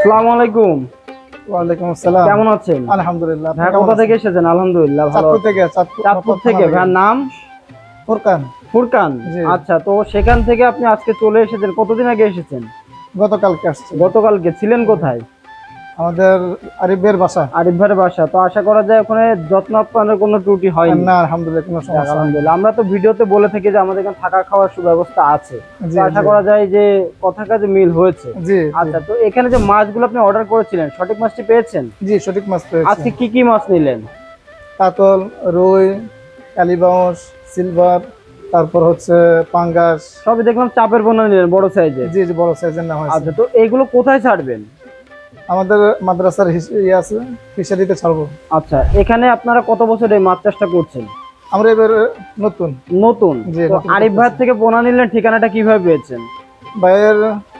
আসসালামু আলাইকুম। ওয়ালাইকুম আসসালাম। কেমন আছেন? আলহামদুলিল্লাহ। ভাই কোথা থেকে এসেছেন? আলহামদুলিল্লাহ ভালো। চাঁদপুর থেকে। ভাইয়ের নাম? ফুরকান। ফুরকান। জি। আচ্ছা, তো সেখান থেকে আপনি আজকে চলে এসেছেন, কতদিন আগে এসেছেন? গতকালকে আসছি। গতকালকে ছিলেন কোথায়? আমাদের আরিফের বাসা। আরিফ ভাইয়ের বাসা। তো আশা করা যায় ওখানে যত্ন আপ্যায়নের কোনো ত্রুটি হয়নি। না, আলহামদুলিল্লাহ কোনো যাক, সমস্যা হয়নি। আলহামদুলিল্লাহ। আমরা তো ভিডিওতে বলে থাকি যে আমাদের এখানে থাকা খাওয়ার সুব্যবস্থা আছে। জি, তো আশা জি। করা যায় যে কথা কাজে মিল হয়েছে। জি, আচ্ছা, তো এখানে যে মাছগুলো আপনি অর্ডার করেছিলেন সঠিক মাছটি পেয়েছেন? জি সঠিক মাছ পেয়েছি। আজকে কি কি মাছ নিলেন? কাতল, রুই, কালীবাউস, সিলভার, তারপর হচ্ছে পাঙ্গাস। সবই দেখলাম চাপের পোনা নিলেন, বড় সাইজের। জি, জি বড় সাইজের না হয়েছে। আচ্ছা, তো এইগুলো কোথায় ছাড়বেন? আমাদের মাদ্রাসার আছে, ফিশারিতে ছাড়বো। আচ্ছা, এখানে আপনারা কত বছর এই মাছ চাষটা করছেন? আমরা এবার নতুন। নতুন। জি, তো নতুন আরিফ ভাই করতেছি। থেকে পোনা নিলেন, ঠিকানাটা কিভাবে পেয়েছেন? ভাইয়ের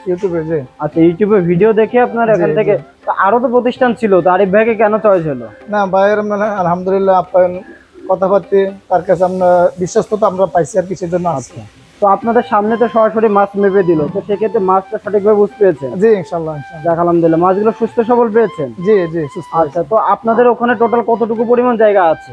ইউটিউবে যে। আচ্ছা, ইউটিউবে ভিডিও দেখে আপনার এখান জি, থেকে। জি। তো আরো তো প্রতিষ্ঠান ছিল, তো আরিফ ভাইকে কেন চয়েস হলো? না ভাইয়ের মানে আলহামদুলিল্লাহ আপ্যায়ন, কথাবার্তা, তার কাছে আমরা বিশ্বস্ততা আমরা পাইছি আর কি, সেজন্য আচ্ছা, তো আপনাদের সামনে তো সরাসরি মাছ মেপে দিল, তো সেক্ষেত্রে মাছটা সঠিকভাবে বুঝতে পেরেছেন? জি ইনশাল্লাহ ইনশাল্লাহ। যাক, আলহামদুলিল্লাহ। মাছগুলো সুস্থ সবল পেয়েছেন? জি, জি সুস্থ আচ্ছা, তো আপনাদের ওখানে টোটাল কতটুকু পরিমাণ জায়গা আছে?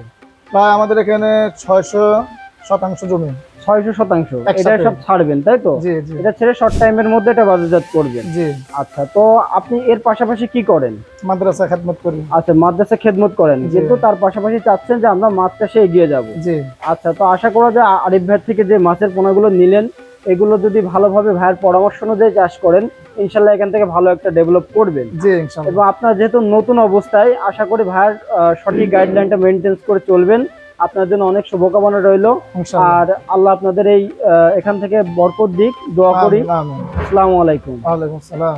প্রায় আমাদের এখানে 600% জমি। 600%? এটা একসাথে। সব ছাড়বেন তাই তো? জি, জি। এটা ছেড়ে শর্ট টাইমের মধ্যে এটা বাজারজাত করবেন? জি। আচ্ছা, তো আপনি এর পাশাপাশি কি করেন? মাদ্রাসা খেদমত করি। আচ্ছা, মাদ্রাসা খেদমত করেন, জি। কিন্তু তার পাশাপাশি চাচ্ছেন যে আমরা মাছ চাষে এগিয়ে যাব। জি। আচ্ছা, তো আশা করা যায় আরিফ ভাই থেকে যে মাছের পোনাগুলো নিলেন, এগুলো যদি ভালোভাবে ভাইয়ের পরামর্শ অনুযায়ী চাষ করেন, ইনশাল্লাহ এখান থেকে ভালো একটা ডেভেলপ করবেন। জি ইনশাল্লাহ। এবং আপনার যেহেতু নতুন অবস্থায়, আশা করি ভাইয়ের সঠিক গাইডলাইনটা মেনটেন করে চলবেন। আপনার জন্য অনেক শুভকামনা রইল। ইনশাল্লাহ। আর আল্লাহ আপনাদের এই এখান থেকে বরকত দিক, দোয়া করি। আমিন, আমিন। আসসালামু আলাইকুম। ওয়ালাইকুম আসসালাম।